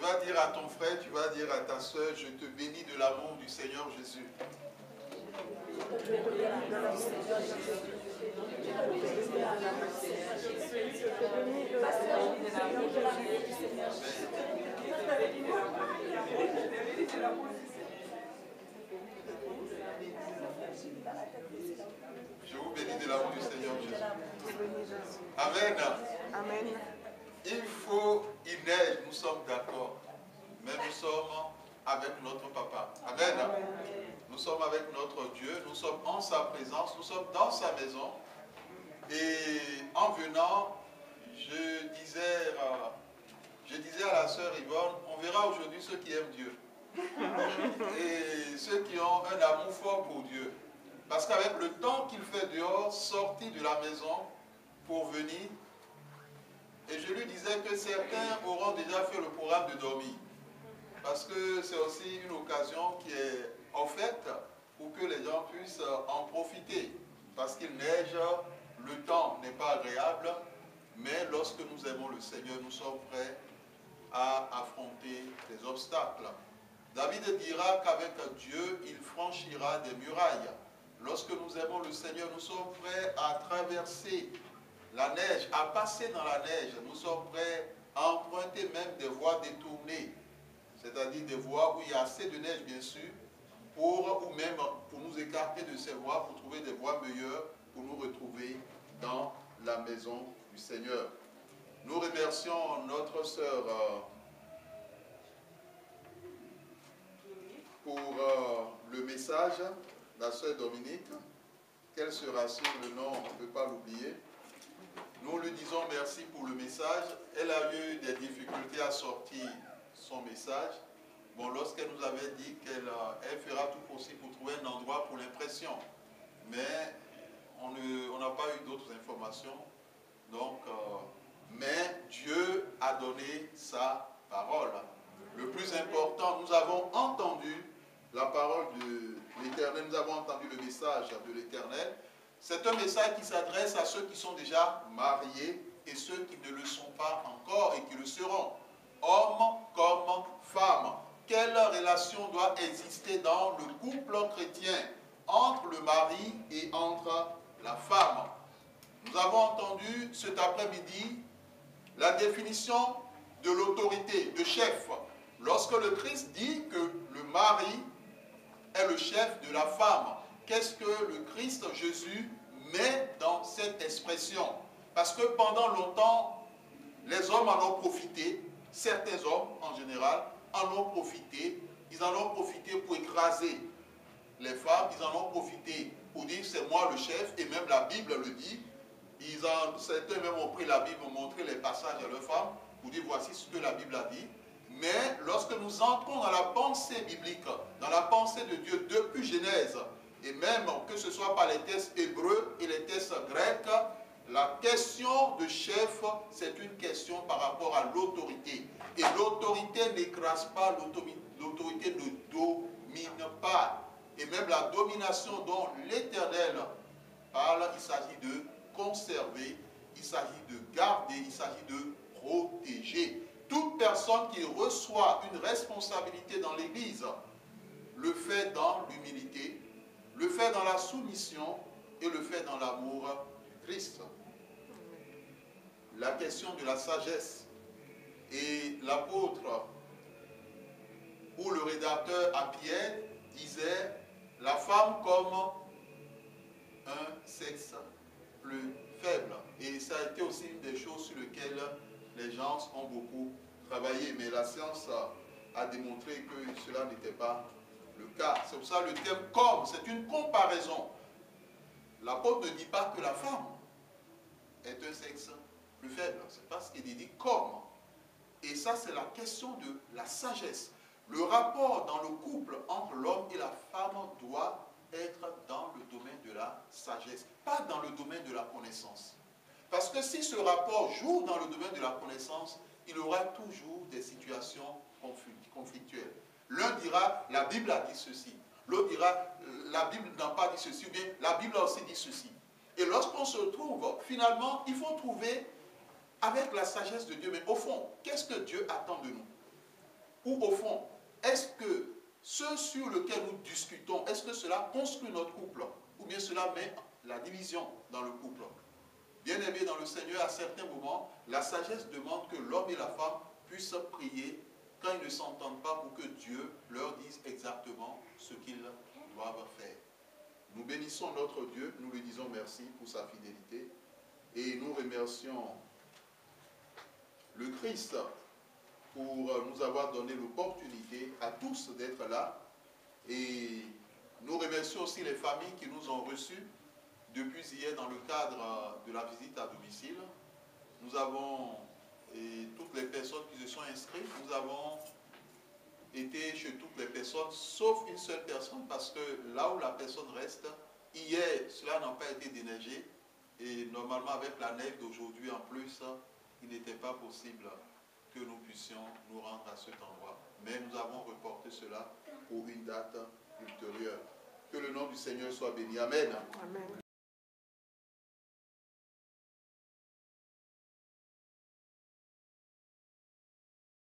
vas dire à ton frère, tu vas dire à ta soeur, je te bénis de l'amour du Seigneur Jésus. Je vous bénis de l'amour du Seigneur Jésus. Amen. Amen. Il neige, nous sommes d'accord. Mais nous sommes avec notre papa. Amen. Nous sommes avec notre Dieu, nous sommes en sa présence, nous sommes dans sa maison. Et en venant, je disais à la sœur Yvonne, on verra aujourd'hui ceux qui aiment Dieu. Et ceux qui ont un amour fort pour Dieu. Parce qu'avec le temps qu'il fait dehors, sorti de la maison pour venir, et je lui disais que certains auront déjà fait le programme de dormir. Parce que c'est aussi une occasion qui est offerte pour que les gens puissent en profiter. Parce qu'il neige, le temps n'est pas agréable, mais lorsque nous aimons le Seigneur, nous sommes prêts à affronter les obstacles. David dira qu'avec Dieu, il franchira des murailles. Lorsque nous aimons le Seigneur, nous sommes prêts à traverser la neige, à passer dans la neige. Nous sommes prêts à emprunter même des voies détournées, c'est-à-dire des voies où il y a assez de neige, bien sûr, ou même pour nous écarter de ces voies, pour trouver des voies meilleures, pour nous retrouver dans la maison du Seigneur. Nous remercions notre sœur pour le message, la sœur Dominique, qu'elle se rassure, le nom, on ne peut pas l'oublier. Nous lui disons merci pour le message. Elle a eu des difficultés à sortir son message. Bon, lorsqu'elle nous avait dit qu'elle fera tout possible pour trouver un endroit pour l'impression. Mais on n'a pas eu d'autres informations. Donc, mais Dieu a donné sa parole. Le plus important, nous avons entendu la parole de l'Éternel, nous avons entendu le message de l'Éternel. C'est un message qui s'adresse à ceux qui sont déjà mariés et ceux qui ne le sont pas encore et qui le seront. Hommes comme femmes. Quelle relation doit exister dans le couple chrétien entre le mari et entre la femme? Nous avons entendu cet après-midi la définition de l'autorité, de chef. Lorsque le Christ dit que le mari est le chef de la femme, qu'est-ce que le Christ Jésus met dans cette expression? Parce que pendant longtemps, les hommes en ont profité, certains hommes en général en ont profité, ils en ont profité pour écraser les femmes, ils en ont profité pour dire c'est moi le chef, et même la Bible le dit. Certains même ont pris la Bible, ont montré les passages à leurs femmes pour dire voici ce que la Bible a dit. Mais lorsque nous entrons dans la pensée biblique, dans la pensée de Dieu depuis Genèse, et même que ce soit par les textes hébreux et les textes grecs, la question de chef, c'est une question par rapport à l'autorité. Et l'autorité n'écrase pas, l'autorité ne domine pas. Et même la domination dont l'Éternel parle, il s'agit de conserver, il s'agit de garder, il s'agit de protéger. Toute personne qui reçoit une responsabilité dans l'Église le fait dans l'humilité, le fait dans la soumission et le fait dans l'amour du Christ. La question de la sagesse. Et l'apôtre ou le rédacteur à Pierre disait la femme comme un sexe plus faible. Et ça a été aussi une des choses sur lesquelles les gens ont beaucoup travaillé. Mais la science a démontré que cela n'était pas le cas. C'est pour ça le terme comme, c'est une comparaison. L'apôtre ne dit pas que la femme est un sexe plus faible. C'est pas ce qu'il dit comme. Et ça, c'est la question de la sagesse. Le rapport dans le couple entre l'homme et la femme doit être dans le domaine de la sagesse, pas dans le domaine de la connaissance. Parce que si ce rapport joue dans le domaine de la connaissance, il y aura toujours des situations conflictuelles. L'un dira, la Bible a dit ceci. L'autre dira, la Bible n'a pas dit ceci, ou bien la Bible a aussi dit ceci. Et lorsqu'on se trouve, finalement, il faut trouver avec la sagesse de Dieu. Mais au fond, qu'est-ce que Dieu attend de nous? Ou au fond, est-ce que ce sur lequel nous discutons, est-ce que cela construit notre couple? Ou bien cela met la division dans le couple? Bien-aimés dans le Seigneur, à certains moments, la sagesse demande que l'homme et la femme puissent prier quand ils ne s'entendent pas pour que Dieu leur dise exactement ce qu'ils doivent faire. Nous bénissons notre Dieu, nous lui disons merci pour sa fidélité et nous remercions le Christ pour nous avoir donné l'opportunité à tous d'être là. Et nous remercions aussi les familles qui nous ont reçus depuis hier dans le cadre de la visite à domicile. Nous avons, et toutes les personnes qui se sont inscrites, nous avons été chez toutes les personnes, sauf une seule personne, parce que là où la personne reste, hier, cela n'a pas été déneigé. Et normalement, avec la neige d'aujourd'hui en plus, il n'était pas possible que nous puissions nous rendre à cet endroit. Mais nous avons reporté cela pour une date ultérieure. Que le nom du Seigneur soit béni. Amen. Amen.